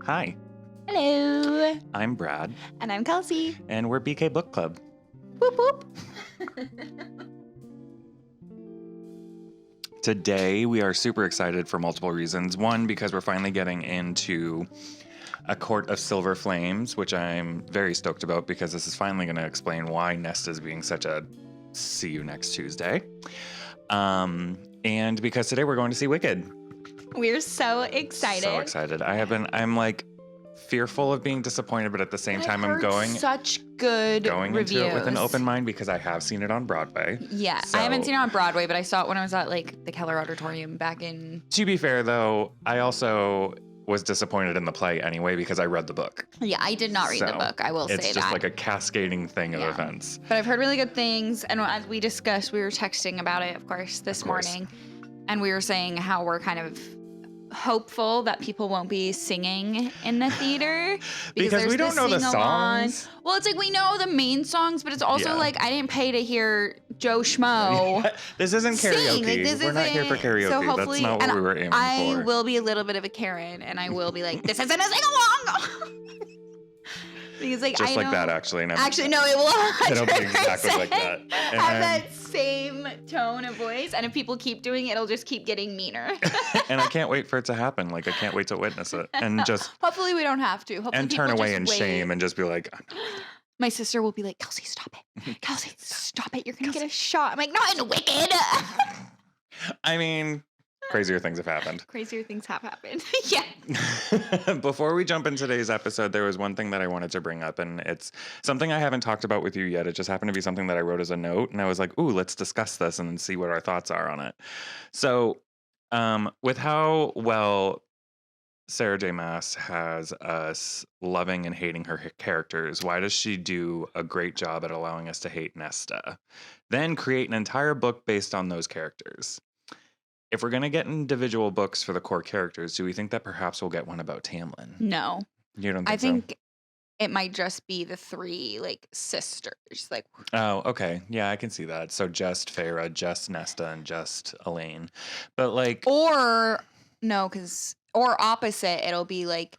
Hi, Hello. I'm Brad, And I'm Kelsey. and we're BK Book Club. Whoop whoop. Today, we are super excited for multiple reasons. One, because we're finally getting into A Court of Silver Flames, which I'm very stoked about because this is finally going to explain why Nesta is being such a see you next Tuesday. And because today we're going to see Wicked. We're so excited. So excited. I'm like fearful of being disappointed, but at the same time, I'm going such good reviews. into it with an open mind because I have seen it on Broadway. Yeah, So, I haven't seen it on Broadway, but I saw it when I was at like the Keller Auditorium back in. To be fair, though, I also was disappointed in the play anyway because I read the book. Yeah, I did not read the book. I will say that. It's just like a cascading thing of events. But I've heard really good things, and as we discussed, we were texting about it, of course, this morning, and we were saying how we're kind of hopeful that people won't be singing in the theater because we don't know the songs. Well, it's like we know the main songs, but it's also like I didn't pay to hear Joe Schmo. This isn't karaoke. Like, we're not here for karaoke. So hopefully, that's not what we were aiming for. I will be a little bit of a Karen, and I will be like, "This isn't a sing along." Because like just I like know, that, actually. Actually, no, it will. 100% it'll be exactly like that. And have that same tone of voice, and if people keep doing it, it'll just keep getting meaner. And I can't wait for it to happen. Like I can't wait to witness it, and just hopefully we don't have to. Hopefully and turn away in shame and just be like, I'm not ready. My sister will be like, Kelsey, stop it. Kelsey, stop it. You're gonna get a shot. I'm like, not in Wicked. I mean, crazier things have happened. Crazier things have happened. Yeah. Before we jump into today's episode, there was one thing that I wanted to bring up, and it's something I haven't talked about with you yet. It just happened to be something that I wrote as a note, and I was like, ooh, let's discuss this and see what our thoughts are on it. So, with how well Sarah J. Maas has us loving and hating her characters, why does she do a great job at allowing us to hate Nesta? Then create an entire book based on those characters. If we're going to get individual books for the core characters, do we think that perhaps we'll get one about Tamlin? No. You don't think I think it might just be the three, like, sisters. Like. Oh, okay. Yeah, I can see that. So just Feyre, just Nesta, and just Elaine. But, like... Or opposite, it'll be, like...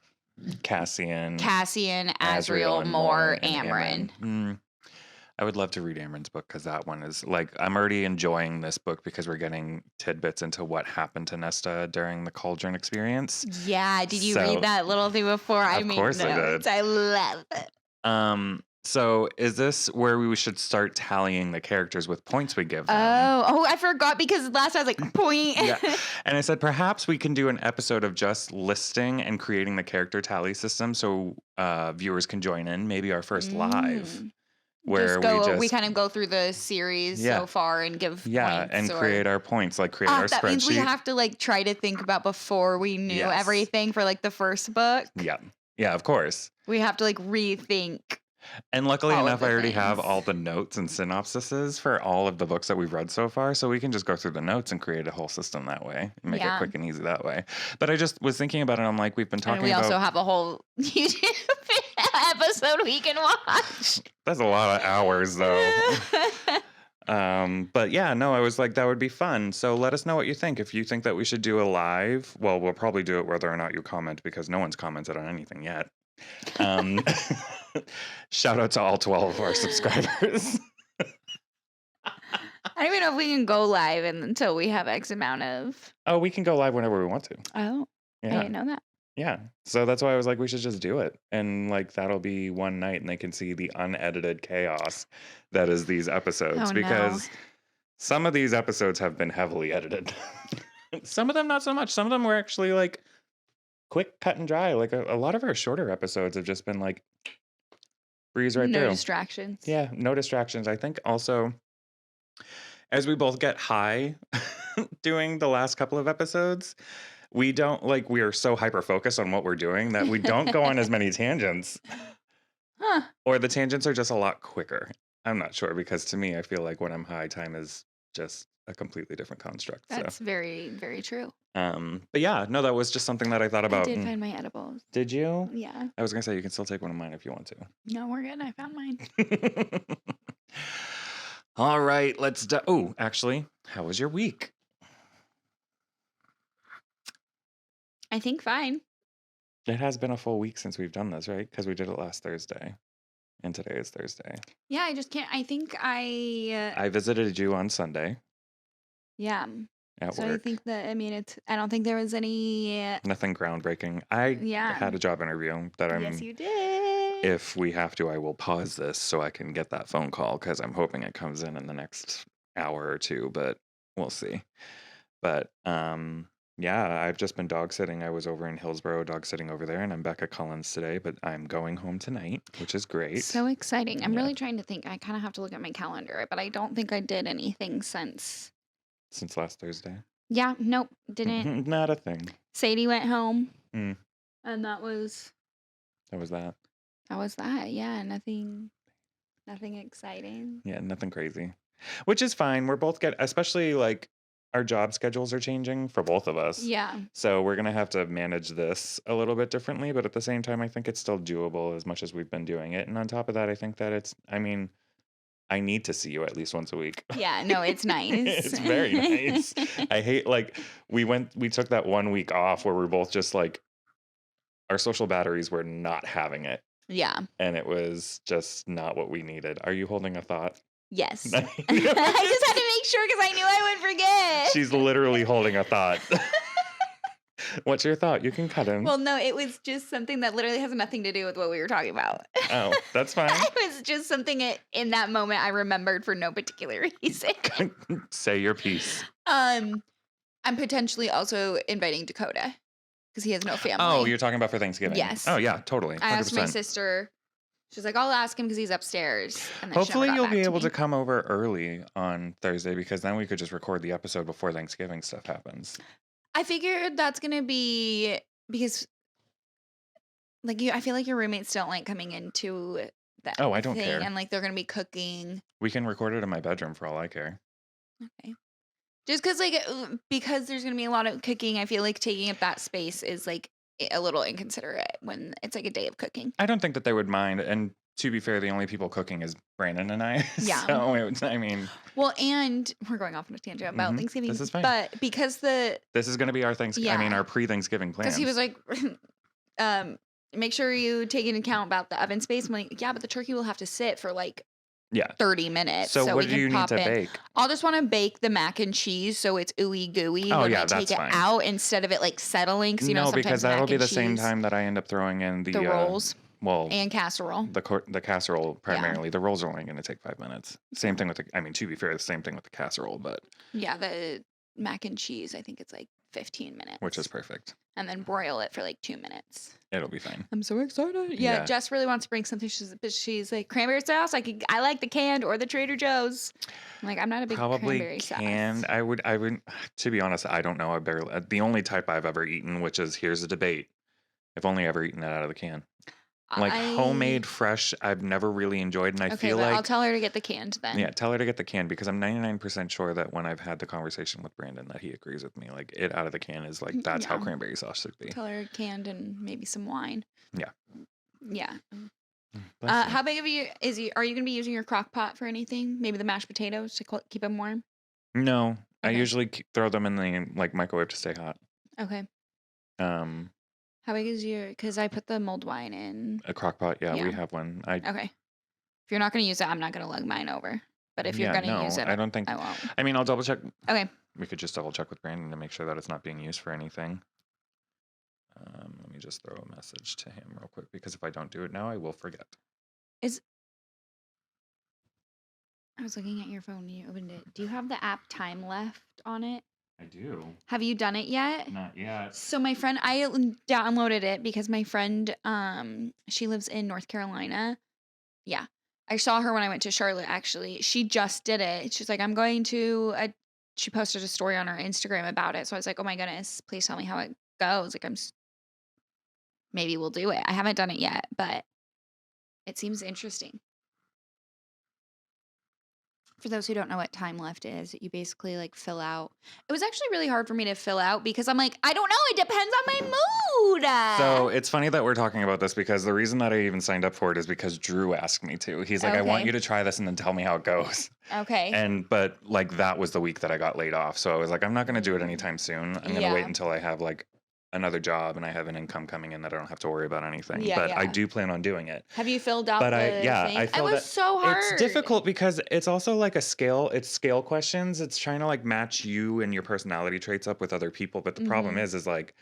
Cassian, Asriel, Mor, Amren. I would love to read Amren's book because that one is like, I'm already enjoying this book because we're getting tidbits into what happened to Nesta during the Cauldron experience. Yeah. Did you read that little thing before I made notes? I did. I love it. So is this where we should start tallying the characters with points we give them? Oh, I forgot because last I was like, point. Yeah. And I said, perhaps we can do an episode of just listing and creating the character tally system so viewers can join in, maybe our first live. Where we kind of go through the series so far and give points. And create our points, like create our spreadsheet. That means we have to like try to think about before we knew everything for like the first book. Yeah, of course. We have to like rethink. And luckily enough, I already have all the notes and synopsises for all of the books that we've read so far. So we can just go through the notes and create a whole system that way and make it quick and easy that way. But I just was thinking about it. I'm like, we've been talking about... And we also have a whole YouTube episode we can watch. That's a lot of hours, though. But yeah, no, I was like, that would be fun. So let us know what you think. If you think that we should do a live, well, we'll probably do it whether or not you comment because no one's commented on anything yet. Shout out to all 12 of our subscribers. I don't even know if we can go live until we have X amount of... Oh, we can go live whenever we want to. Oh, yeah. I didn't know that. Yeah. So that's why I was like, we should just do it. And like, that'll be one night and they can see the unedited chaos that is these episodes. Because some of these episodes have been heavily edited. Some of them not so much. Some of them were actually like quick, cut and dry. Like a lot of our shorter episodes have just been like breeze right through. No distractions. Yeah, no distractions. I think also as we both get high doing the last couple of episodes, we are so hyper focused on what we're doing that we don't go on as many tangents. Huh. Or the tangents are just a lot quicker. I'm not sure because to me, I feel like when I'm high, time is just a completely different construct. That's very, very true. But yeah, no, that was just something that I thought about. I did find my edibles. Did you? Yeah. I was going to say, you can still take one of mine if you want to. No, we're good. I found mine. All right, oh, actually, how was your week? I think fine. It has been a full week since we've done this, right? Because we did it last Thursday, and today is Thursday. Yeah, I just can't. I think I visited you on Sunday yeah. at So I work. think that, I mean, I don't think there was any, Nothing groundbreaking. I yeah. had a job interview that Yes, you did. if we have to, I will pause this so I can get that phone call because I'm hoping it comes in the next hour or two, but we'll see. But yeah, I've just been dog sitting. I was over in Hillsborough dog sitting over there, and I'm back at Collins today, but I'm going home tonight, which is great. So exciting. I'm Yeah. really trying to think. I kind of have to look at my calendar, but I don't think I did anything since. Since last Thursday. Yeah, nope, didn't. Not a thing. Sadie went home, Mm. and that was That. that. Yeah, nothing exciting. Yeah, nothing crazy. Which is fine. We're both especially like our job schedules are changing for both of us. Yeah. So we're going to have to manage this a little bit differently, but at the same time, I think it's still doable as much as we've been doing it. And on top of that, I think that I need to see you at least once a week. Yeah, no, it's nice. It's very nice. I hate like we took that 1 week off where we're both just like our social batteries were not having it. Yeah. And it was just not what we needed. Are you holding a thought? Yes. I I just had to make sure because I knew I would forget. She's literally holding a thought. What's your thought? You can cut him. Well, no, it was just something that literally has nothing to do with what we were talking about. Oh, that's fine. It was just something in that moment I remembered for no particular reason. Say your piece. I'm potentially also inviting Dakota because he has no family. Oh, you're talking about for Thanksgiving? Yes. Oh, yeah, totally. 100%. I asked my sister. She's like, I'll ask him because he's upstairs. And then she Hopefully never got you'll back be to able me. to come over early on Thursday because then we could just record the episode before Thanksgiving stuff happens. I figured that's gonna be because, like, I feel like your roommates don't like coming into that. Oh, I don't thing, care. and like they're gonna be cooking. We can record it in my bedroom for all I care. Okay. Just because there's gonna be a lot of cooking, I feel like taking up that space is like a little inconsiderate when it's like a day of cooking. I don't think that they would mind. And to be fair, the only people cooking is Brandon and I. Yeah. So, Well, and we're going off on a tangent about Thanksgiving. This is fine. But because this is going to be our Thanksgiving, our pre-Thanksgiving plans. Because he was like, make sure you take into account about the oven space. I'm like, yeah, but the turkey will have to sit for like 30 minutes. So what we do can you need pop to in. bake? I'll just want to bake the mac and cheese so it's ooey gooey Oh, when yeah, I take that's it fine. out instead of it like settling. Because No, because that'll be the same cheese, time that I end up throwing in the rolls well, and casserole. the casserole primarily. The rolls are only going to take 5 minutes. Same thing with to be fair, the same thing with the casserole, but Yeah, the mac and cheese, I think it's like 15 minutes. which is perfect. And then broil it for like 2 minutes. It'll be fine. I'm so excited. Yeah, Jess really wants to bring something. She's like, cranberry sauce. I like the canned or the Trader Joe's. I'm like, I'm not a big cranberry canned. sauce. I would. To be honest, I don't know. I barely. The only type I've ever eaten, which is here's a debate. I've only ever eaten it out of the can. Like homemade, fresh, I've never really enjoyed, and I feel like I'll tell her to get the canned then. Yeah, tell her to get the can because I'm 99% sure that when I've had the conversation with Brandon, that he agrees with me. Like it out of the can is like that's how cranberry sauce should be. Tell her canned and maybe some wine. Yeah. Yeah. How big of you are you going to be using your crock pot for anything? Maybe the mashed potatoes to keep them warm? No, I Okay. usually throw them in the microwave to stay hot. Okay. How big is your? Because I put the mulled wine in. A crock pot, yeah, Yeah. we have one. Okay. If you're not going to use it, I'm not going to lug mine over. But if you're going to use it, I don't think. I won't. I mean, I'll double check. Okay. We could just double check with Brandon to make sure that it's not being used for anything. Let me just throw a message to him real quick because if I don't do it now, I will forget. I was looking at your phone and you opened it. Do you have the app Time Left on it? I do. Have you done it yet? Not yet. So my friend, I downloaded it because my friend, she lives in North Carolina. Yeah. I saw her when I went to Charlotte, actually. She just did it. She's like, I'm going to, she posted a story on her Instagram about it. So I was like, oh my goodness, please tell me how it goes. Like, maybe we'll do it. I haven't done it yet, but it seems interesting. For those who don't know what Time Left is, you basically like fill out. It was actually really hard for me to fill out because I'm like, I don't know. It depends on my mood. So it's funny that we're talking about this because the reason that I even signed up for it is because Drew asked me to. He's like, I want you to try this and then tell me how it goes. Okay. But like that was the week that I got laid off. So I was like, I'm not going to do it anytime soon. I'm going to wait until I have like another job and I have an income coming in that I don't have to worry about anything. Yeah, But I yeah. do plan on doing it. Have you filled out But the I thing? It feel was that so it's hard. difficult because it's also like it's scale questions. It's trying to like match you and your personality traits up with other people. But the problem Mhm. is like,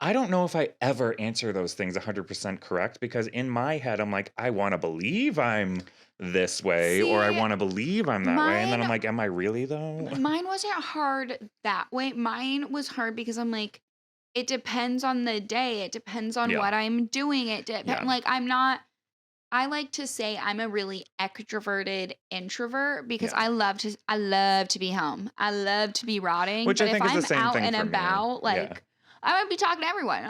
I don't know if I ever answer those things 100% correct because in my head, I'm like, I want to believe I'm this way or I See, want to believe I'm that way. And then I'm mine like, am I really though? mine wasn't hard that way. Mine was hard because I'm like, it depends on the day. It depends on Yeah. what I'm doing. Yeah. Like I'm not. I like to say I'm a really extroverted introvert because Yeah. I love to be home. I love to be rotting. Which But I if think is the I'm same out thing and for me. about, Yeah. like I might be talking to everyone.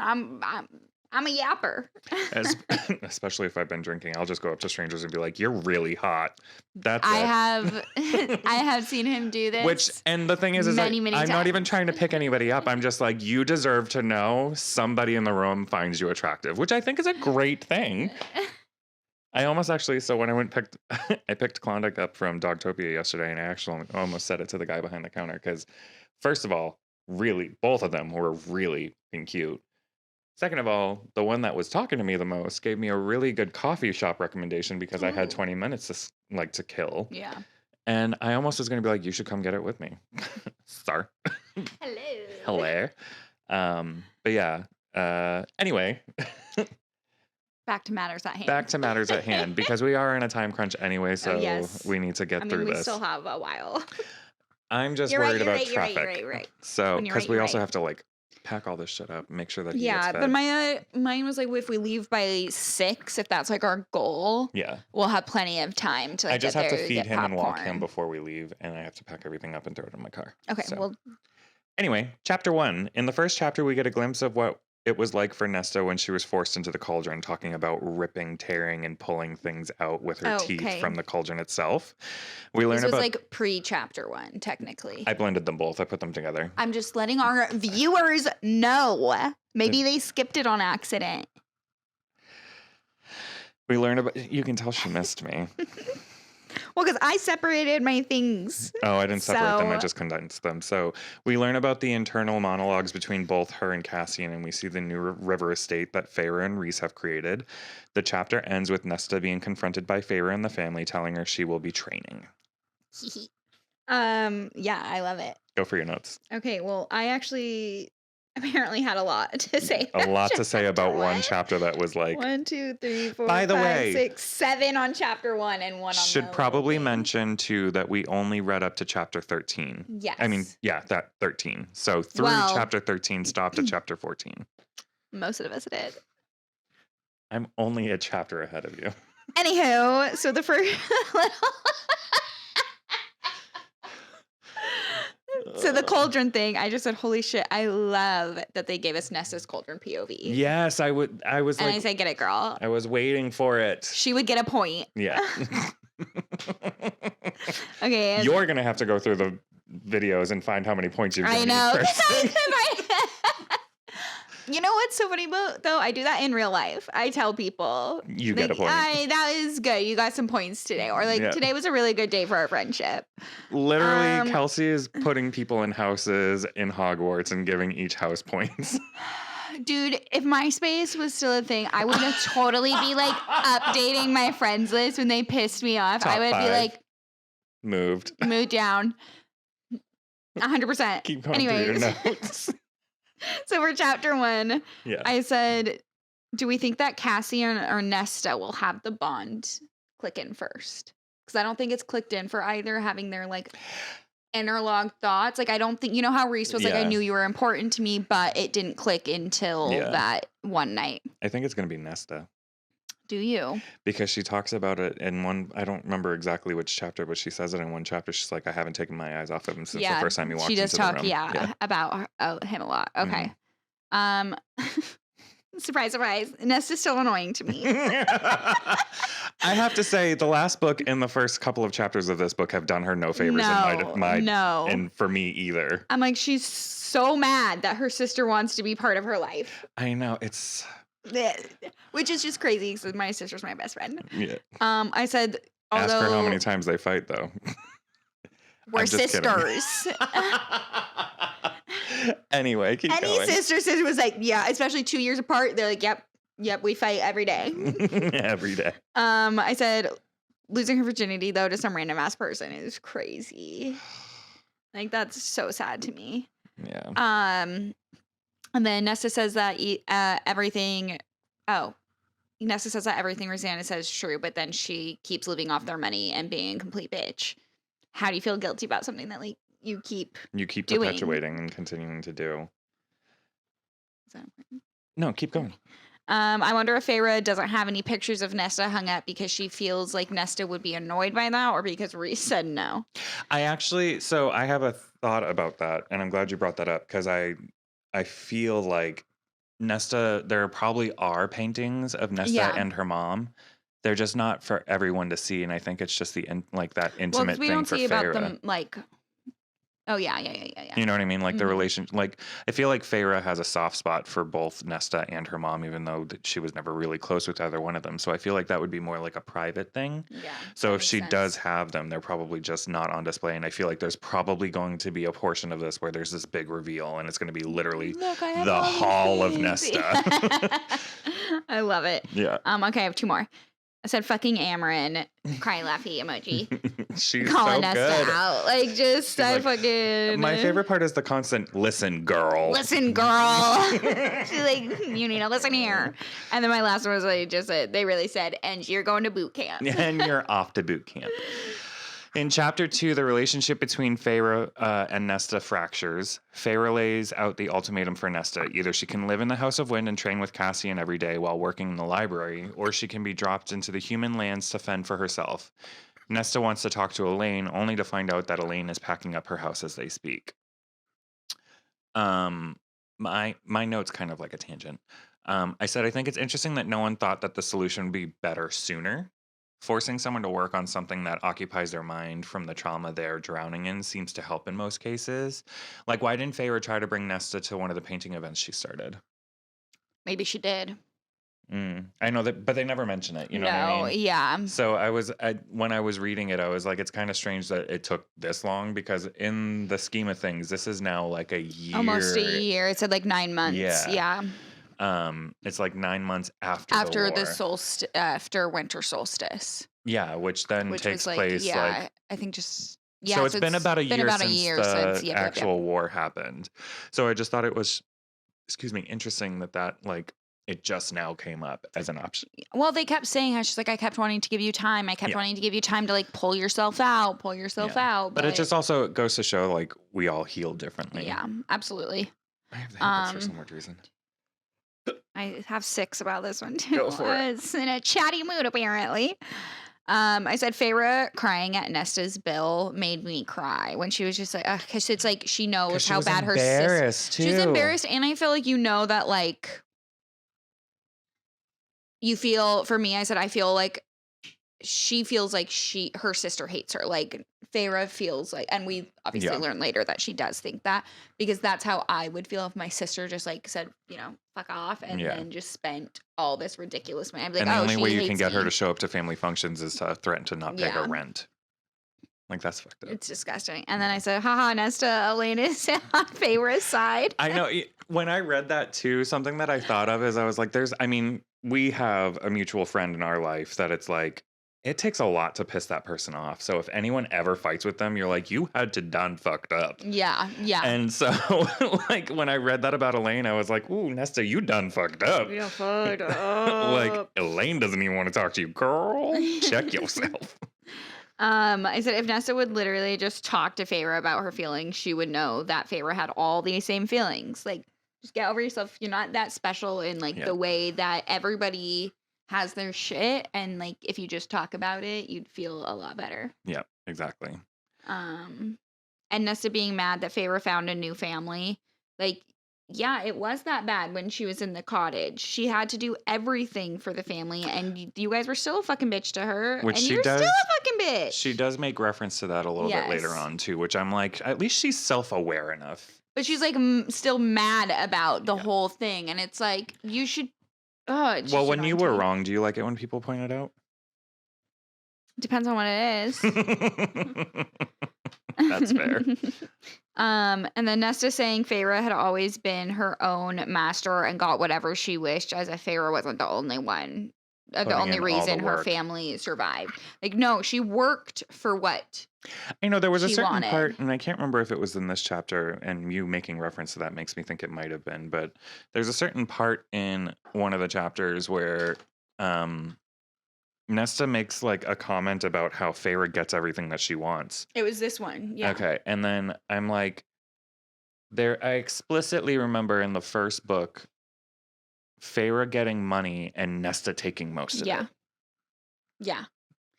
I'm a yapper. Especially if I've been drinking, I'll just go up to strangers and be like, "You're really hot." That's I it. have I have seen him do this. And the thing is many, like, many I'm not even times. trying to pick anybody up. I'm just like, you deserve to know somebody in the room finds you attractive, which I think is a great thing. I almost actually, so when I picked Klondike up from Dogtopia yesterday, and I actually almost said it to the guy behind the counter because, first of all, really, both of them were really cute. Second of all, the one that was talking to me the most gave me a really good coffee shop recommendation because I had Ooh. 20 minutes to kill. Yeah. And I almost was going to be like, you should come get it with me. Star. Hello. Hello. But yeah. Anyway, Back to matters at hand. back to matters at hand because we are in a time crunch anyway, so yes. we need to get through we this. still have a while. I'm just You're right, worried you're about right, you're right, traffic. you're right. So, When you're because right, we you're also right. have to like pack all this shit up, make sure that he gets Yeah, fed. but mine was like if we leave by 6, if that's like our goal, Yeah. we'll have plenty of time to like I just get have there, to feed get him and walk him popcorn. before we leave, and I have to pack everything up and throw it in my car. Okay, So. well, Anyway, chapter 1. In the first chapter, we get a glimpse of what it was like for Nesta when she was forced into the cauldron, talking about ripping, tearing, and pulling things out with her teeth Okay. from the cauldron itself. We learn this was about. like pre-chapter 1, technically. I blended them both. I put them together. I'm just letting our viewers know. Maybe they skipped it on accident. We learn about. You can tell she missed me. Well, because I separated my things. Oh, I didn't separate them. I So- just condensed them. So we learn about the internal monologues between both her and Cassian, and we see the new river estate that Feyre and Rhys have created. The chapter ends with Nesta being confronted by Feyre and the family, telling her she will be training. Yeah, I love it. Go for your notes. Okay, well, I actually apparently had a lot to say. A lot to say about one one. chapter that was like. 1, 2, 3, 4, By the 5, way, 6, 7 on chapter 1 and 1 on Should the probably thing. mention too that we only read up to chapter 13. Yes. I mean, yeah, that 13. So through Well- chapter 13, stopped at chapter 14. Most of us did. I'm only a chapter ahead of you. Anywho, so the first So the cauldron thing, I just said, holy shit, I love that they gave us Nesta's cauldron POV. Yes, I was And I like, said, get it, girl. I was waiting for it. She would get a point. Yeah. Okay. and- You're going to have to go through the videos and find how many points you've I given know. each person. You know what's so funny about though? I do that in real life. I tell people You get a point. That is good. You got some points today. Or like Yeah. today was a really good day for our friendship. Literally, Kelsey is putting people in houses in Hogwarts and giving each house points. Dude, if MySpace was still a thing, I would have totally be like updating my friends list when they pissed me off. Top I would 5. be like, Moved. move down. 100%. Keep going through your Anyways. notes. So for chapter 1, Yeah. I said, do we think that Cassie or Nesta will have the bond click in first? Because I don't think it's clicked in for either having their like interlocked thoughts. Like I don't think, you know how Rhys was like, I Yeah. knew you were important to me, but it didn't click until Yeah. that one night. I think it's going to be Nesta Do you? because she talks about it in one. I don't remember exactly which chapter, but she says it in one chapter. She's like, I haven't taken my eyes off of him since the first time he walked she does into talk, the room. yeah, about him a lot. Okay. Surprise, surprise. Nesta's still annoying to me. I have to say, the last book and the first couple of chapters of this book have done her no favors No. and for me either. I'm like, she's so mad that her sister wants to be part of her life. I know it's Which is just crazy because my sister's my best friend. yeah. I said, Ask her how although many times they fight though. we're I'm just kidding. sisters. Anyway, keep Any going. sister was like, yeah, especially 2 years apart. They're like, yep, we fight every day. Every day. I said losing her virginity though to some random ass person is crazy. Like that's so sad to me. Yeah. And then Nesta says that everything. Oh, Nesta says that everything Rosanna says is true, but then she keeps living off their money and being a complete bitch. How do you feel guilty about something that like you keep doing? Perpetuating and continuing to do? Is that important? No, keep going. I wonder if Feyre doesn't have any pictures of Nesta hung up because she feels like Nesta would be annoyed by that, or because Reese said no. I have a thought about that, and I'm glad you brought that up because I feel like Nesta, there probably are paintings of Nesta and her mom. They're just not for everyone to see, and I think it's just that intimate we thing don't for see Feyre. about them like. Oh yeah. You know what I mean? Like the relation, like I feel like Feyre has a soft spot for both Nesta and her mom, even though she was never really close with either one of them. So I feel like that would be more like a private thing. Yeah. So if she does have them, they're probably just not on display. And I feel like there's probably going to be a portion of this where there's this big reveal, and it's going to be literally the Hall of Nesta. I love it. Yeah. Okay, I have 2 more. I said fucking Amarin, cry laughy emoji. She's calling so Nesta good. out. Like just fucking. My favorite part is the constant listen, girl. Listen, girl. She's like, you need to listen here. And then my last one was like just they really said, and you're going to boot camp. And you're off to boot camp. In chapter 2, the relationship between Feyre and Nesta fractures. Feyre lays out the ultimatum for Nesta. Either she can live in the House of Wind and train with Cassian every day while working in the library, or she can be dropped into the human lands to fend for herself. Nesta wants to talk to Elaine, only to find out that Elaine is packing up her house as they speak. My note's kind of like a tangent. I said I think it's interesting that no one thought that the solution would be better sooner. Forcing someone to work on something that occupies their mind from the trauma they're drowning in seems to help in most cases. Like, why didn't Feyre try to bring Nesta to one of the painting events she started? Maybe she did. I know that, but they never mention it. You know what I mean? Yeah. So when I was reading it, I was like, it's kind of strange that it took this long, because in the scheme of things, this is now like a year. Almost a year. It said like 9 months. Yeah. It's like 9 months after the war. After winter solstice. Yeah, which takes place. Yeah, I think just. Yeah, so it's been about a year since the actual war happened. So I just thought it was, interesting that like it just now came up as an option. Well, they kept saying, she's like, I kept wanting to give you time. I kept wanting to give you time to like pull yourself out. But it just also goes to show like we all heal differently. Yeah, absolutely. I have the hiccups for some weird reason. I have 6 about this one too. Go for it. I was in a chatty mood apparently. I said Feyre crying at Nesta's bill made me cry when she was just like, because it's like she knows how bad her sister. She was embarrassed, and I feel like that like you feel. For me, I said I feel like she feels like her sister hates her. Like Feyre feels like, and we obviously learn later that she does think that, because that's how I would feel if my sister just like said, fuck off, and then just spent all this ridiculous money. I'd be like, and the only way you can get her to show up to family functions is to threaten to not pay her rent. Like, that's fucked up. It's disgusting. And then I said, haha, Nesta, Elaine is on Feyre's side. I know. When I read that too, something that I thought of is I was like, we have a mutual friend in our life that it's like, it takes a lot to piss that person off. So if anyone ever fights with them, you're like, you had to done fucked up. Yeah, yeah. And so, like, when I read that about Elaine, I was like, ooh, Nesta, you done fucked up. Yeah, fucked up. Like, Elaine doesn't even want to talk to you. Girl, check yourself. I said if Nesta would literally just talk to Feyre about her feelings, she would know that Feyre had all these same feelings. Like, just get over yourself. You're not that special in, like, the way that everybody has their shit, and like if you just talk about it, you'd feel a lot better. Yeah, exactly. And Nesta being mad that Feyre found a new family, like, yeah, it was that bad when she was in the cottage. She had to do everything for the family, and you guys were still a fucking bitch to her. Which and you're still a fucking bitch. She does make reference to that a little bit later on too, which I'm like, at least she's self-aware enough. But she's like still mad about the whole thing, and it's like you should. Well, when you were wrong, do you like it when people point it out? Depends on what it is. That's fair. And then Nesta saying Feyre had always been her own master and got whatever she wished, as if Feyre wasn't the only one, the Putting only in all the reason her work. family survived. Like, no, she worked for what I know there was a she certain wanted. part, and I can't remember if it was in this chapter, and you making reference to that makes me think it might have been, but there's a certain part in one of the chapters where um, Nesta makes like a comment about how Feyre gets everything that she wants. It was this one. Yeah. Okay, and then I'm like, I explicitly remember in the first book, Feyre getting money and Nesta taking most of Yeah. it. Yeah.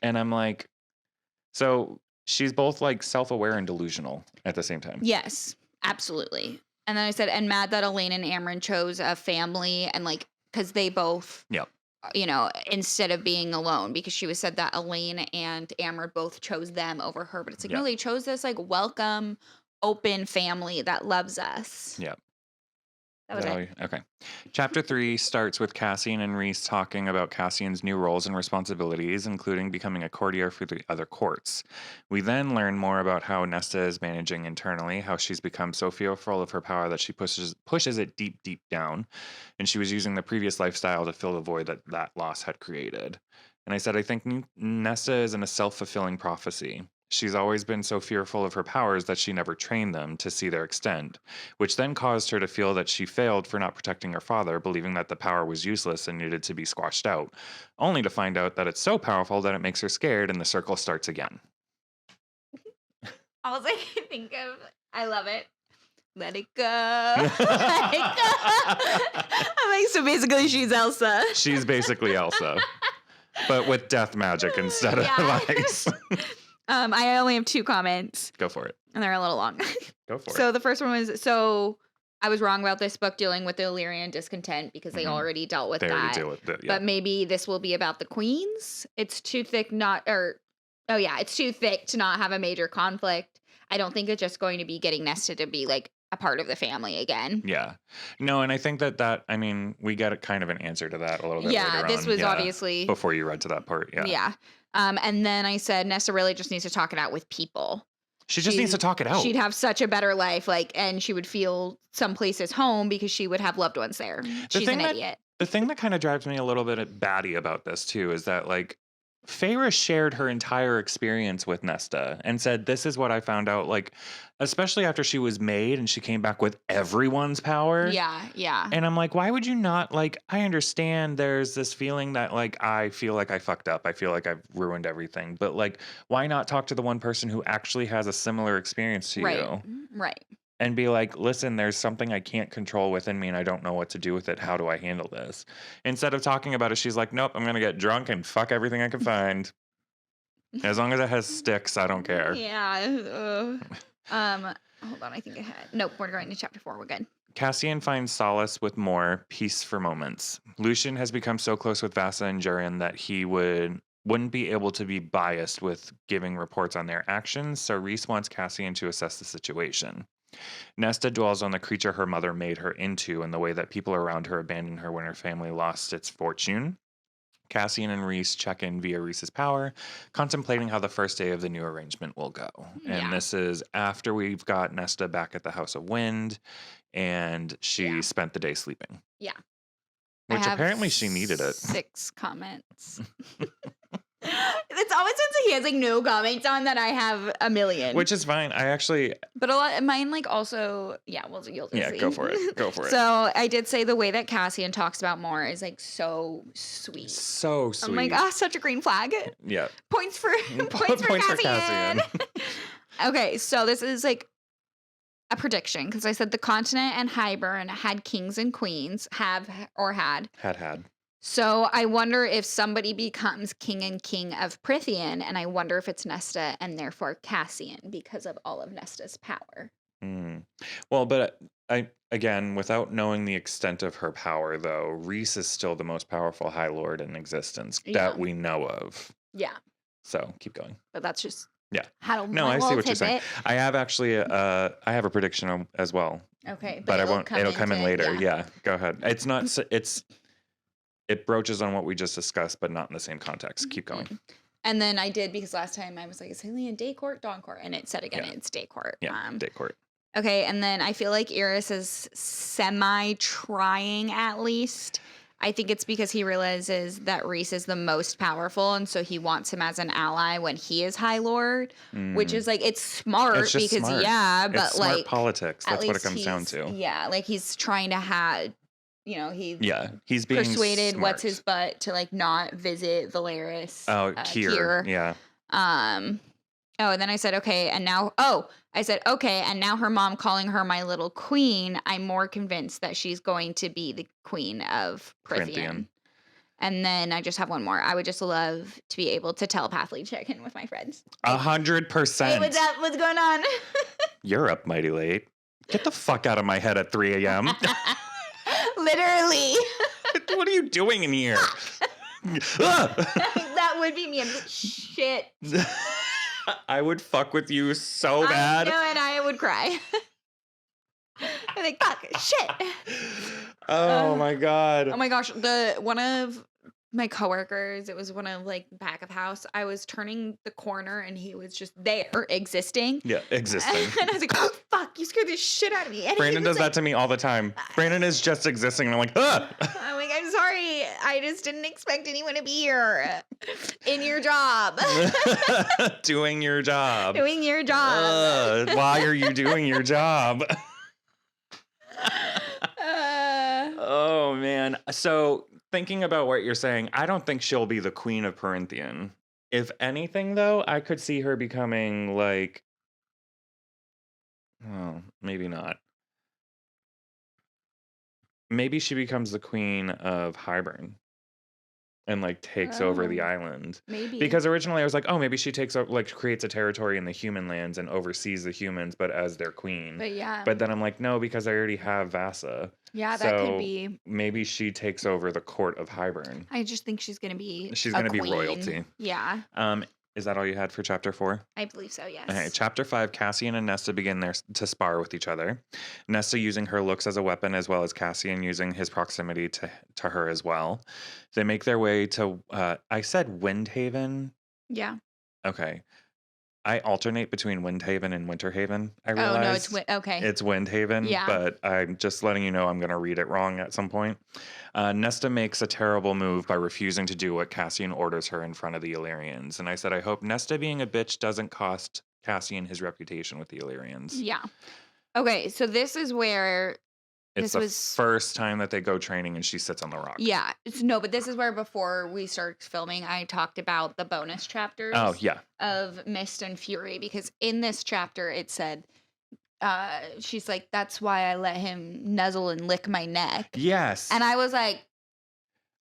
And I'm like, so she's both like self-aware and delusional at the same time. Yes, absolutely. And then I said, and mad that Elaine and Amryn chose a family and like, because they both, Yep. Instead of being alone, because she was said that Elaine and Amryn both chose them over her. But it's like, Yep. no, they chose this like welcome, open family that loves us. Yep. That was it. Okay. Chapter 3 starts with Cassian and Rhys talking about Cassian's new roles and responsibilities, including becoming a courtier for the other courts. We then learn more about how Nesta is managing internally, how she's become so fearful of her power that she pushes it deep, deep down, and she was using the previous lifestyle to fill the void that loss had created. And I said, I think Nesta is in a self-fulfilling prophecy. She's always been so fearful of her powers that she never trained them to see their extent, which then caused her to feel that she failed for not protecting her father, believing that the power was useless and needed to be squashed out, only to find out that it's so powerful that it makes her scared and the circle starts again. All I can think of, I love it. Let it go. Let it go. I'm like, so basically she's Elsa. She's basically Elsa, but with death magic instead of ice. I only have 2 comments. Go for it. And they're a little long. Go for it. So the first one was, I was wrong about this book dealing with the Illyrian discontent because they already dealt with They that. already deal with it, yeah. But maybe this will be about the queens. It's too thick it's too thick to not have a major conflict. I don't think it's just going to be getting Nesta to be like a part of the family again. Yeah. No, and I think that we got kind of an answer to that a little bit later on. This was obviously before you read to that part. Yeah. Yeah. And then I said Nesta really just needs to talk it out with people. She just needs to talk it out. She'd have such a better life, and she would feel some places home because she would have loved ones there. She's an idiot. The thing that kind of drives me a little bit batty about this too is that like Feyre shared her entire experience with Nesta and said, this is what I found out, like, especially after she was made and she came back with everyone's power. Yeah, yeah. And I'm like, why would you not, like, I understand there's this feeling that, like, I feel like I fucked up. I feel like I've ruined everything. But, like, why not talk to the one person who actually has a similar experience to you? Right. And be like, listen, there's something I can't control within me and I don't know what to do with it. How do I handle this? Instead of talking about it, she's like, nope, I'm going to get drunk and fuck everything I can find. As long as it has sticks, I don't care. Yeah. Hold on, I think I had. Nope, we're going to chapter 4. We're good. Cassian finds solace with more peace for moments. Lucian has become so close with Vasa and Jurian that he wouldn't be able to be biased with giving reports on their actions, so Rhys wants Cassian to assess the situation. Nesta dwells on the creature her mother made her into and the way that people around her abandoned her when her family lost its fortune. Cassian and Rhys check in via Rhys's power, contemplating how the first day of the new arrangement will go. And this is after we've got Nesta back at the House of Wind, and she spent the day sleeping. Yeah. Which apparently she needed it. 6 comments. It's always when he has like no comments on that I have a million. Which is fine. I actually... But a lot mine like also... Yeah, you'll just see. Go for it. Go for it. So I did say the way that Cassian talks about Mor is like so sweet. So sweet. I'm like, such a green flag. Yeah. Points for Cassian. Okay, so this is like a prediction because I said the continent and Hybern had kings and queens, had. Had. So I wonder if somebody becomes king and king of Prithian, and I wonder if it's Nesta and therefore Cassian because of all of Nesta's power. Well, but again, without knowing the extent of her power, though, Rhys is still the most powerful High Lord in existence that we know of. Yeah. So keep going. But that's just I see what you're saying. I have actually I have a prediction as well. Okay, but I won't. It'll come in later. Yeah, go ahead. It's not. It broaches on what we just discussed, but not in the same context. Keep going. And then I did because last time I was like, is Haley in day court, dawn court? And it said again, it's day court. Yeah, day court. Okay, and then I feel like Iris is semi-trying at least. I think it's because he realizes that Reese is the most powerful, and so he wants him as an ally when he is High Lord, which Mm. is like, it's smart It's just because, smart. yeah, It's but smart like, politics. at That's what it least comes down he's, to. yeah, like he's trying to have, he Yeah, he's being persuaded what's his smart. butt to like not visit Valeris, Oh, Kier. Kier. Yeah. Um, oh, and then I said, okay, and now, I said, okay, and now her mom calling her my little queen, I'm more convinced that she's going to be the queen of Prithian. Corinthian. And then I just have one more. I would just love to be able to telepathically check in with my friends. 100%. Hey, what's up? What's going on? You're up mighty late. Get the fuck out of my head at 3 a.m. Literally. What are you doing in here? That would be me. I'm like, shit. I would fuck with you so I bad. know, and I would cry. I'm like, fuck, shit. Oh my god. Oh my gosh, one of my coworkers, it was one of like back of house. I was turning the corner and he was just there, existing. Yeah, existing. And I was like, oh fuck, you scared the shit out of me. And Brandon does that to me all the time. Brandon is just existing, and I'm like, ah! I'm like, I'm sorry. I just didn't expect anyone to be here in your job. Doing your job. Doing your job. Why are you doing your job? Oh man. So thinking about what you're saying, I don't think she'll be the queen of Corinthian. If anything, though, I could see her becoming like, oh, maybe not. Maybe she becomes the queen of Highburn and like takes over the island. Maybe. Because originally I was like, oh, maybe she takes over, like creates a territory in the human lands and oversees the humans, but as their queen. But yeah. But then I'm like, no, because I already have Vasa. Yeah, that could be. Maybe she takes over the court of Highburn. I just think she's going to be She's going to be royalty. Yeah. Is that all you had for chapter 4? I believe so, yes. Okay, chapter 5, Cassian and Nesta begin to spar with each other. Nesta using her looks as a weapon, as well as Cassian using his proximity to her as well. They make their way to, I said Windhaven. Yeah. Okay. I alternate between Windhaven and Winterhaven, I realize. Oh, no, it's okay. It's Windhaven, Yeah. But I'm just letting you know I'm going to read it wrong at some point. Nesta makes a terrible move by refusing to do what Cassian orders her in front of the Illyrians. And I said, I hope Nesta being a bitch doesn't cost Cassian his reputation with the Illyrians. Yeah. Okay, so this is where It's the first time that they go training and she sits on the rock. Yeah. No, but this is where before we start filming, I talked about the bonus chapters. Oh, yeah. Of Mist and Fury, because in this chapter it said, she's like, that's why I let him nuzzle and lick my neck. Yes. And I was like,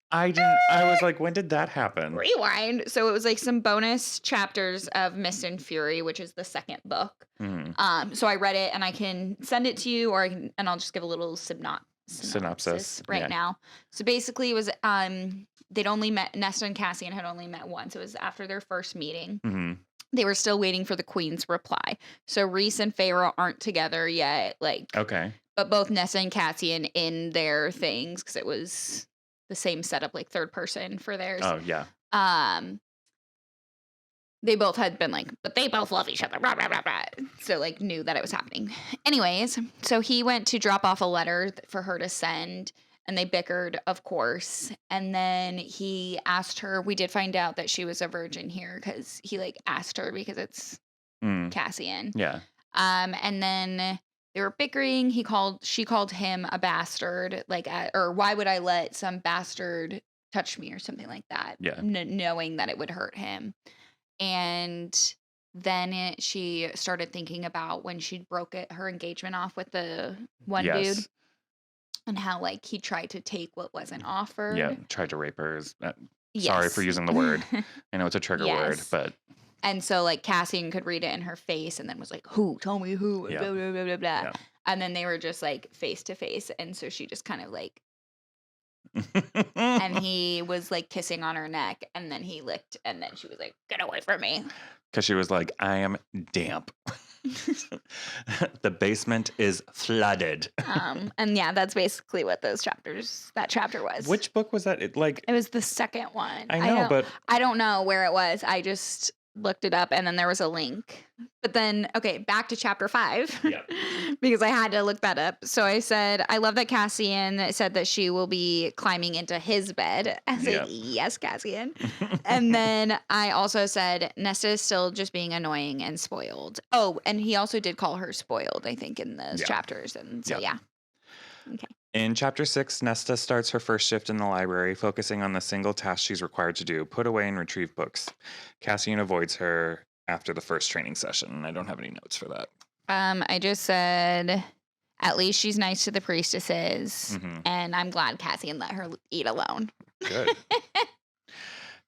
I was like, when did that happen? Rewind. So it was like some bonus chapters of Mist and Fury, which is the second book. Mm-hmm. So I read it and I can send it to you, and I'll just give a little synopsis right now. So basically it was, they'd only met, Nesta and Cassian had only met once. It was after their first meeting. Mm-hmm. They were still waiting for the queen's reply. So Reese and Feyre aren't together yet. Okay. But both Nesta and Cassian in their things, because it was the same setup, like third person for theirs. Oh, yeah. They both had been like, but they both love each other. Blah, blah, blah, blah. So like knew that it was happening. Anyways, so he went to drop off a letter for her to send, and they bickered, of course. And then he asked her, we did find out that she was a virgin here because he like asked her because it's Cassian. Yeah. And then they were bickering. She called him a bastard, or why would I let some bastard touch me or something like that? Yeah. Knowing that it would hurt him. And then she started thinking about when she broke her engagement off with the one dude, and how like he tried to take what wasn't offered. Yeah, tried to rape her. Yes. Sorry for using the word. I know it's a trigger word, but. And so like Cassian could read it in her face and then was like, who? Tell me who? Yeah. Blah, blah, blah, blah, blah. Yeah. And then they were just like face to face. And so she just kind of like, and he was like kissing on her neck, and then he licked, and then she was like, get away from me. Because she was like, I am damp. The basement is flooded. And yeah, that's basically what that chapter was. Which book was that? It was the second one. I know, but I don't know where it was. looked it up, and then there was a link. But then, okay, back to chapter 5 Yeah. because I had to look that up. So I said, I love that Cassian said that she will be climbing into his bed. I was like, Yep. yes, Cassian. And then I also said, Nesta is still just being annoying and spoiled. Oh, and he also did call her spoiled, I think, in those Yeah. chapters. And so, Yeah. Okay. In chapter 6, Nesta starts her first shift in the library, focusing on the single task she's required to do: put away and retrieve books. Cassian avoids her after the first training session, and I don't have any notes for that. I just said, at least she's nice to the priestesses, Mhm. and I'm glad Cassian let her eat alone. Good.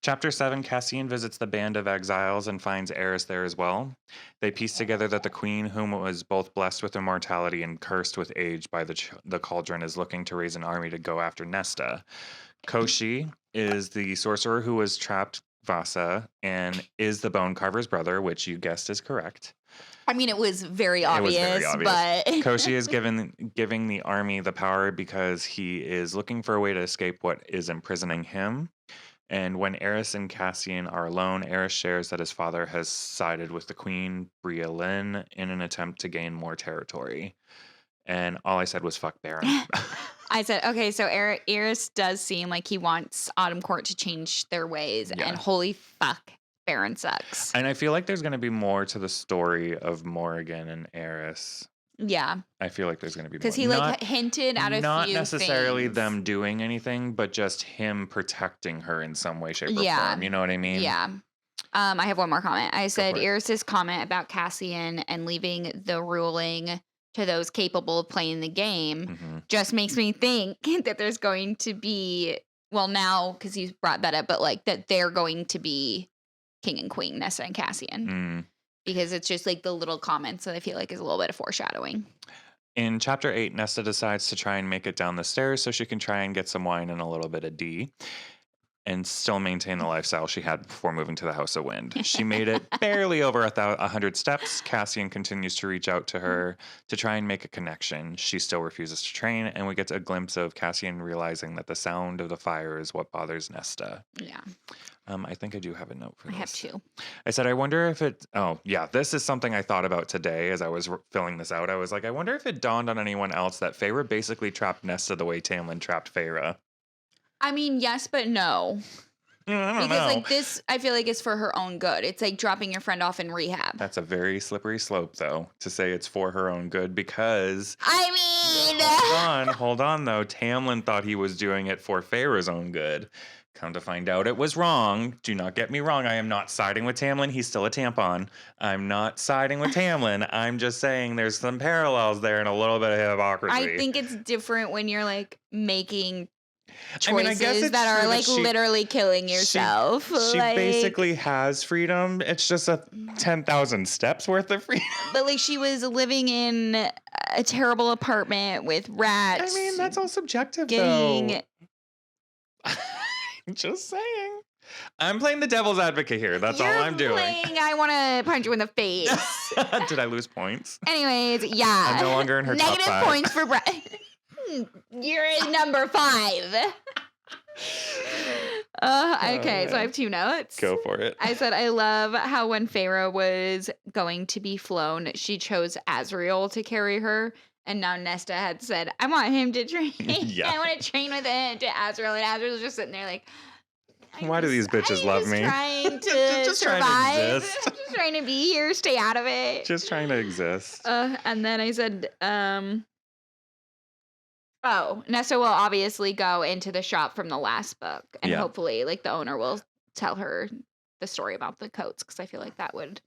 Chapter 7, Cassian visits the band of exiles and finds Eris there as well. They piece together that the queen, whom was both blessed with immortality and cursed with age by the cauldron, is looking to raise an army to go after Nesta. Koshi is the sorcerer who was trapped Vasa and is the bone carver's brother, which you guessed is correct. I mean, it was very It was very obvious, obvious. but Koshi is giving the army the power because he is looking for a way to escape what is imprisoning him. And when Eris and Cassian are alone, Eris shares that his father has sided with the queen, Brialyn, in an attempt to gain more territory. And all I said was, fuck Baron. I said, okay, so Eris does seem like he wants Autumn Court to change their ways, Yeah. and holy fuck, Baron sucks. And I feel like there's going to be more to the story of Morrigan and Eris. Yeah, I feel like there's going to be more. because he like hinted at a not few necessarily things. them doing anything, but just him protecting her in some way, shape, or Yeah. form. You know what I mean? Yeah. I have one more comment. I said for it. Eris's comment about Cassian and leaving the ruling to those capable of playing the game Mhm. just makes me think that there's going to be, well, now because you brought that up, but like that they're going to be king and queen, Nesta and Cassian, Mm. because it's just like the little comments that I feel like is a little bit of foreshadowing. In chapter 8, Nesta decides to try and make it down the stairs so she can try and get some wine and a little bit of D and still maintain the lifestyle she had before moving to the House of Wind. She made it barely over 100 steps. Cassian continues to reach out to her to try and make a connection. She still refuses to train, and we get a glimpse of Cassian realizing that the sound of the fire is what bothers Nesta. Yeah, I think I do have a note for I this. have two. I said, I wonder if it. Oh, yeah. This is something I thought about today as I was filling this out. I was like, I wonder if it dawned on anyone else that Feyre basically trapped Nesta the way Tamlin trapped Feyre. I mean, yes, but no. I don't Because know. like this, I feel like it's for her own good. It's like dropping your friend off in rehab. That's a very slippery slope, though, to say it's for her own good because. I mean, Hold on, though. Tamlin thought he was doing it for Feyre's own good. Come to find out it was wrong. Do not get me wrong. I am not siding with Tamlin. He's still a tampon. I'm not siding with Tamlin. I'm just saying there's some parallels there and a little bit of hypocrisy. I think it's different when you're like making I mean, I guess choices it's that are true that like she- literally killing yourself. She like, basically has freedom. It's just a 10,000 steps worth of freedom. but like she was living in a terrible apartment with rats. I mean, that's all subjective, getting though. Just saying. I'm playing the devil's advocate here. That's all I'm doing. Playing, I want to punch you in the face. Did I lose points? Anyways, yeah. I'm no longer in her top Negative 5. points for Brett. You're in number 5. Okay, so I have 2 notes. Go for it. I said, I love how when Feyre was going to be flown, she chose Azriel to carry her. And now Nesta had said, I want him to train. Yeah. I want to train with him to Azriel. And Azriel's just sitting there like, Why do these bitches love me? Trying to Just trying to survive. exist. Just trying to be here. Stay out of it. Just trying to exist. And then I said, oh, Nesta will obviously go into the shop from the last book. And Yeah. hopefully, like, the owner will tell her the story about the coats. Because I feel like that would.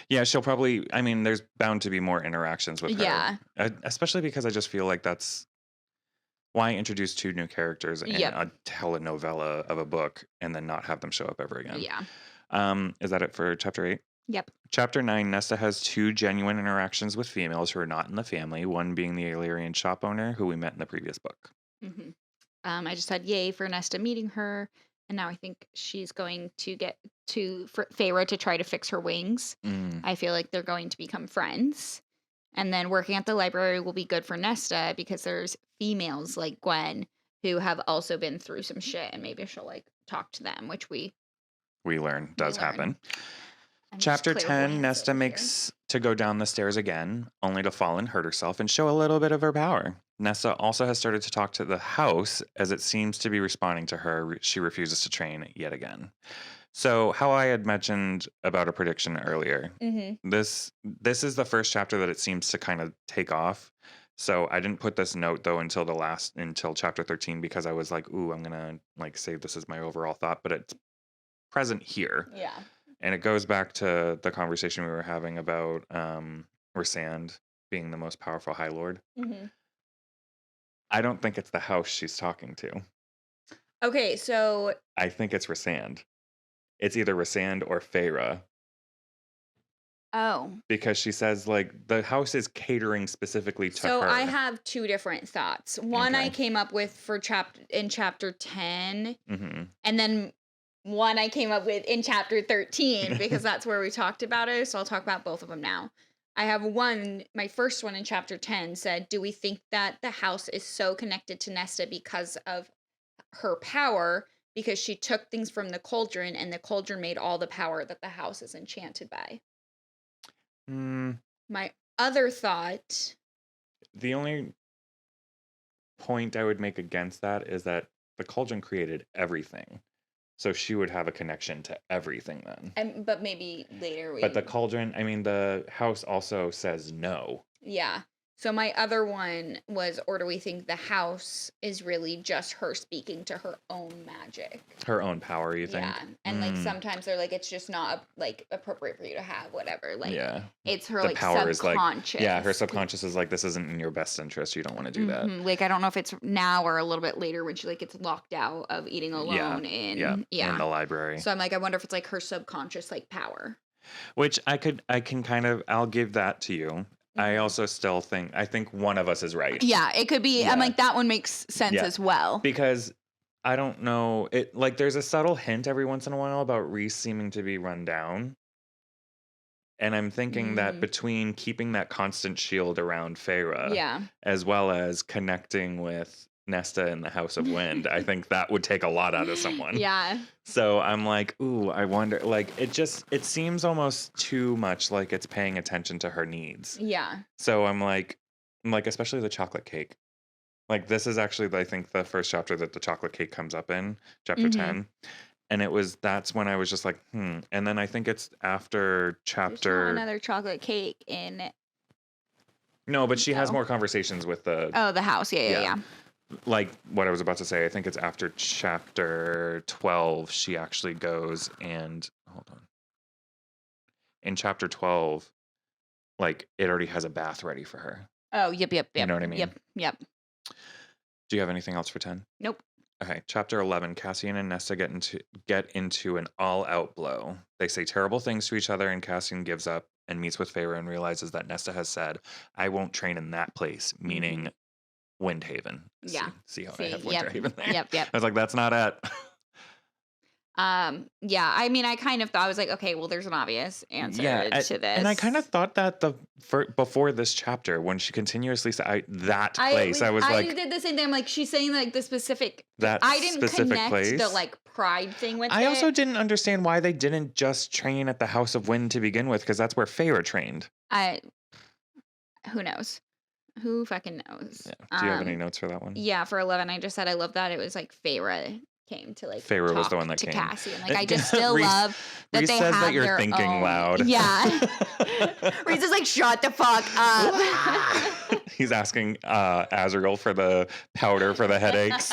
Yeah, she'll probably. I mean, there's bound to be more interactions with her. Yeah. Especially because I just feel like that's why introduce 2 new characters in Yep. a telenovela of a book and then not have them show up ever again. Yeah. Is that it for chapter 8? Yep. Chapter 9, Nesta has 2 genuine interactions with females who are not in the family, one being the Illyrian shop owner who we met in the previous book. Mm-hmm. I just said yay for Nesta meeting her. And now I think she's going to get to Feyre to try to fix her wings. I feel like they're going to become friends. And then working at the library will be good for Nesta because there's females like Gwen who have also been through some shit and maybe she'll like talk to them, which we we learn does learn. happen. I'm just Chapter 10, clairvoyance Nesta over here. makes to go down the stairs again, only to fall and hurt herself and show a little bit of her power. Nesta also has started to talk to the house as it seems to be responding to her. She refuses to train yet again. So, how I had mentioned about a prediction earlier, this is the first chapter that it seems to kind of take off. So I didn't put this note though until chapter 13 because I was like, ooh, I'm gonna like say this is my overall thought, but it's present here. Yeah. And it goes back to the conversation we were having about Rysand being the most powerful High Lord. I don't think it's the house she's talking to. Okay, so I think it's Rysand. It's either Rysand or Feyre. Oh. Because she says, like, the house is catering specifically to her. So I have two different thoughts. One I Okay. came up with for chapter 10, Mm-hmm. and then one I came up with in chapter 13 because that's where we talked about it. So I'll talk about both of them now. I have my first one in chapter 10 said, do we think that the house is so connected to Nesta because of her power? Because she took things from the cauldron and the cauldron made all the power that the house is enchanted by. My other thought. The only point I would make against that is that the cauldron created everything. So she would have a connection to everything then. But maybe later But the cauldron, I mean, the house also says no. Yeah. So my other one was, or do we think the house is really just her speaking to her own magic? Her own power, you think? Yeah. And like sometimes they're like, it's just not like appropriate for you to have, whatever. Like it's her the like power subconscious. Is like, her subconscious is like, this isn't in your best interest. You don't want to do that. Like I don't know if it's now or a little bit later when she like gets locked out of eating alone in the library. So I'm like, I wonder if it's like her subconscious like power. Which I'll give that to you. I also still I think one of us is right. Yeah, it could be. I'm like, that one makes sense as well. Because I don't know, there's a subtle hint every once in a while about Rhys seeming to be run down. And I'm thinking that between keeping that constant shield around Feyre, as well as connecting with Nesta in the House of Wind, I think that would take a lot out of someone. Yeah. So I'm like, ooh, I wonder, like, it seems almost too much like it's paying attention to her needs. Yeah. So I'm like, especially the chocolate cake. Like, this is actually, I think, the first chapter that the chocolate cake comes up in, chapter 10. And that's when I was just like, And then I think it's after chapter... There's not another chocolate cake in... No, but she has more conversations with the... Oh, the house. Yeah. Like what I was about to say, I think it's after chapter 12, she actually goes and... Hold on. In chapter 12, like, it already has a bath ready for her. Oh, yep. You know what I mean? Yep. Do you have anything else for 10? Nope. Okay, chapter 11, Cassian and Nesta get into an all-out blow. They say terrible things to each other, and Cassian gives up and meets with Feyre and realizes that Nesta has said, I won't train in that place, meaning Windhaven. Yeah. See how I have Windhaven there? Yep. I was like, that's not it. Yeah, I mean, I kind of thought, I was like, okay, well, there's an obvious answer to this. And I kind of thought that before this chapter, when she continuously said that place, I was like... I did the same thing. I'm like, she's saying like the specific... That I didn't specific connect place. the like pride thing with it. I also didn't understand why they didn't just train at the House of Wind to begin with, because that's where Feyre trained. Who knows? Who fucking knows? Yeah. Do you have any notes for that one? Yeah, for 11, I just said I love that it was like Feyre came to like Feyre talk was the one that to came. Cassie, and like I just still love that Rhys they says have that you're their thinking own. loud. Yeah, Rhys is like, shut the fuck up. He's asking Azriel for the powder for the headaches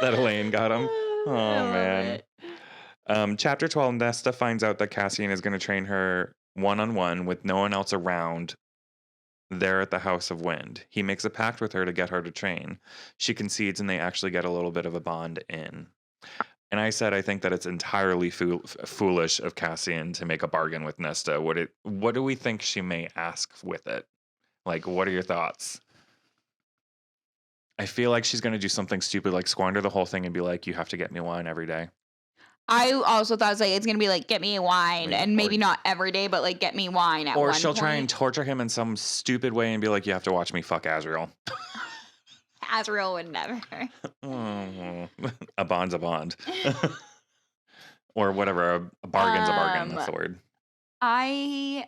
that Elaine got him. Oh man. Chapter 12, Nesta finds out that Cassian is going to train her one-on-one with no one else around there at the House of Wind. He makes a pact with her to get her to train. She concedes and they actually get a little bit of a bond in. And I said I think that it's entirely foolish of Cassian to make a bargain with Nesta. What do we think she may ask with it? Like, what are your thoughts? I feel like she's going to do something stupid, like squander the whole thing and be like, you have to get me wine every day. I also thought it was like, it's going to be like, get me wine, and maybe not every day, but like, get me wine at one point. Or she'll try and torture him in some stupid way and be like, you have to watch me fuck Azriel. Azriel would never. A bond's a bond. Or whatever. A bargain's a bargain. That's Um, the word. I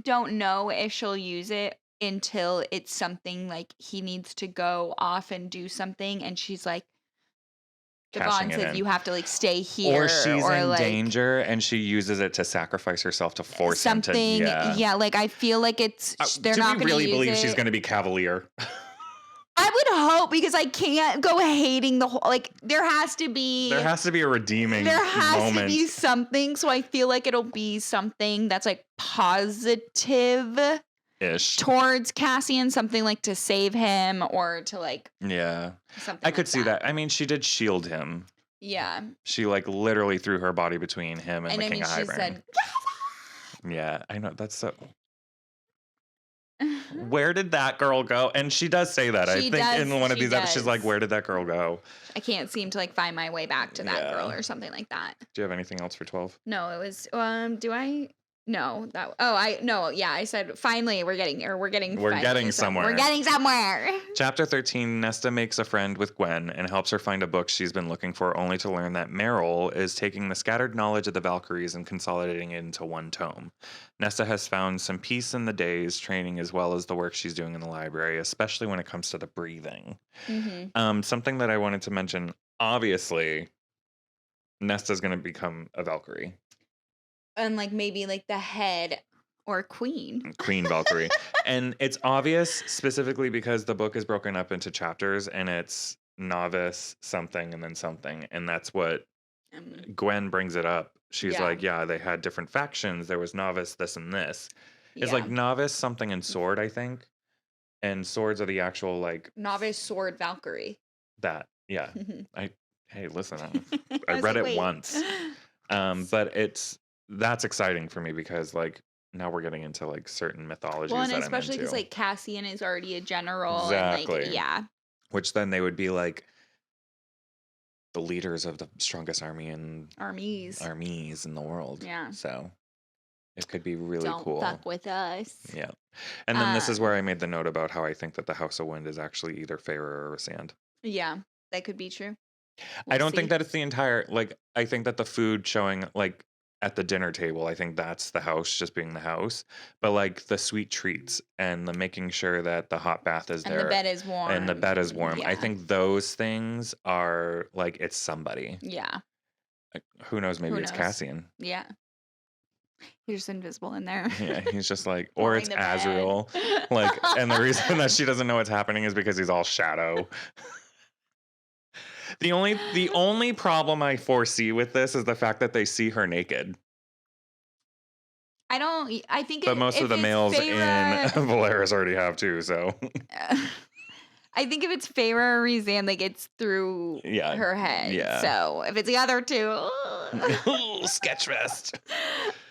don't know if she'll use it until it's something like he needs to go off and do something, and she's like, Cashing Devon it says in. you have to like stay Or here, she's or in like danger and she uses it to sacrifice herself to force him to. something. Yeah. Yeah, like I feel like they're Do not we going to really use believe it. she's going to be cavalier? I would hope, because I can't go hating the whole, like there has to be There has to be a redeeming there has moment. to be something, so I feel like it'll be something that's like positive Ish. towards Cassian, something like to save him or to like Yeah. something I could like see that. I mean, she did shield him. Yeah. She like literally threw her body between him and And the I King mean, of she Hybern. said, Yeah, I know. That's so. Where did that girl go? And she does say that. I She think does, in one of she these episodes, she's like, does. "Where did that girl go?" I can't seem to like find my way back to that girl Yeah. or something like that. Do you have anything else for 12? No, it was do I no, that I said finally we're getting finally somewhere. We're getting somewhere. Chapter 13, Nesta makes a friend with Gwen and helps her find a book she's been looking for, only to learn that Meryl is taking the scattered knowledge of the Valkyries and consolidating it into one tome. Nesta has found some peace in the day's training as well as the work she's doing in the library, especially when it comes to the breathing. Mm-hmm. Something that I wanted to mention, obviously, Nesta's going to become a Valkyrie. And like maybe like the head or queen Valkyrie. And it's obvious specifically because the book is broken up into chapters and it's novice something and then something, and that's what Gwen brings it up. She's like, yeah, they had different factions, there was novice this and this. It's like novice something and sword, I think, and swords are the actual like novice sword Valkyrie. That hey, listen, I read it once. But that's exciting for me because like now we're getting into like certain mythologies. Well, and that especially because like Cassian is already a general. Exactly. And, like, which then they would be like the leaders of the strongest armies in the world. Yeah. So it could be really cool. Don't fuck with us. Yeah. And then this is where I made the note about how I think that the House of Wind is actually either Feyre or Rysand. Yeah, that could be true. I don't think that it's the entire, like, I think that the food showing, like, at the dinner table, I think that's the house just being the house. But, like, the sweet treats and the making sure that the hot bath is there. And the bed is warm. And the bed is warm. Yeah. I think those things are, like, it's somebody. Yeah. Like, who knows? Maybe it's Cassian. Yeah. He's just invisible in there. Yeah, he's just like, or it's Azriel. Like, and the reason that she doesn't know what's happening is because he's all shadow. The only problem I foresee with this is the fact that they see her naked. I think But most of the males in Valeris already have too, so. I think if it's Feyre or Rysand, like it's through her head. Yeah. So if it's the other two, sketch fest.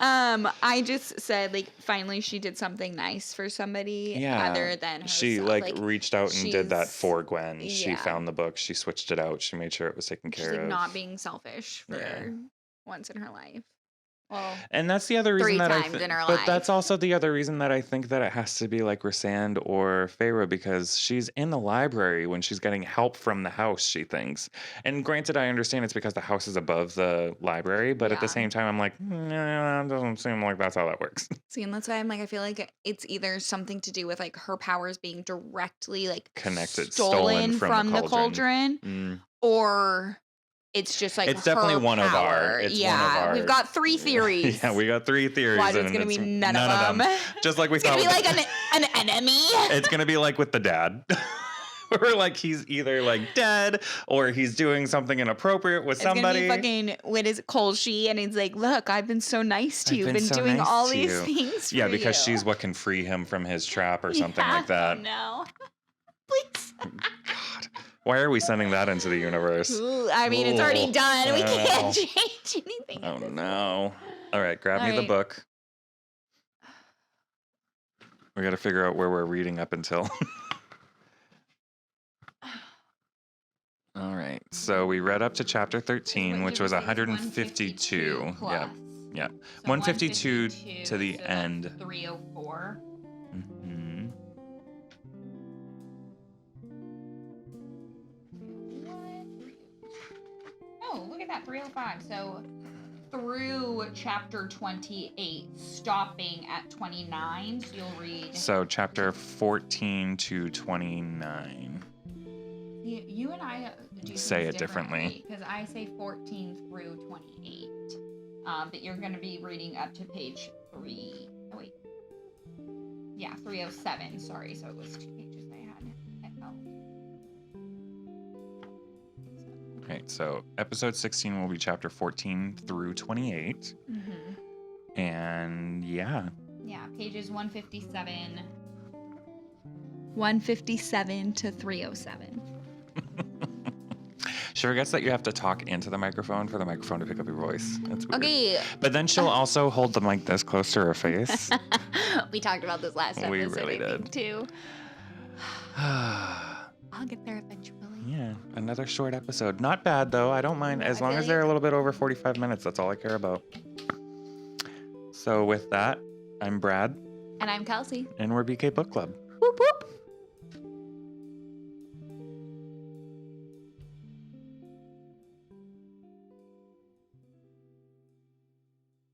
I just said like finally she did something nice for somebody other than herself. She like reached out and did that for Gwen. Yeah. She found the book, she switched it out, she made sure it was taken care of. She's like not being selfish for once in her life. Well, and that's the other reason that I think, but life. that's also the other reason that I think that it has to be like Rysand or Feyre, because she's in the library when she's getting help from the house, she thinks. And granted, I understand it's because the house is above the library, but at the same time, I'm like, it doesn't seem like that's how that works. See, and that's why I'm like, I feel like it's either something to do with like her powers being directly like connected, stolen from the cauldron. Or it's just like it's definitely one of our. We've got 3 theories. We got 3 theories. Why it's gonna be none of them. Just like we it's thought. It's gonna be like an enemy. It's gonna be like with the dad. Or like he's either like dead or he's doing something inappropriate with somebody. It's gonna be fucking with his Kolshi, and he's like, "Look, I've been so nice to you. I've been so doing all these things for you." Yeah, because she's what can free him from his trap or something like that. Oh, no, please. God. Why are we sending that into the universe? Ooh, I mean, it's already done. We can't change anything. Oh, no. All right, grab me the book. We got to figure out where we're reading up until. All right, so we read up to chapter 13, which was 152. Yeah. So 152 to the end. 304. Mm-hmm. Oh, look at that, 305. So through chapter 28, stopping at 29. So you'll read. So chapter 14 to 29. You and I do Say it differently. because I say 14 through 28. But you're going to be reading up to page 3. Oh, wait. Yeah, 307. Sorry. So it was 2 pages I had. Right, so episode 16 will be chapter 14 through 28. Mm-hmm. And yeah. Yeah, pages 157 to 307. She forgets that you have to talk into the microphone for the microphone to pick up your voice. That's weird. Okay. But then she'll also hold the mic this close to her face. We talked about this last episode, We really I think, did. too. I'll get there eventually. Yeah, another short episode. Not bad, though. I don't mind. As I long feel as they're a little bit over 45 minutes, that's all I care about. So with that, I'm Brad. And I'm Kelsey. And we're BK Book Club. Whoop whoop.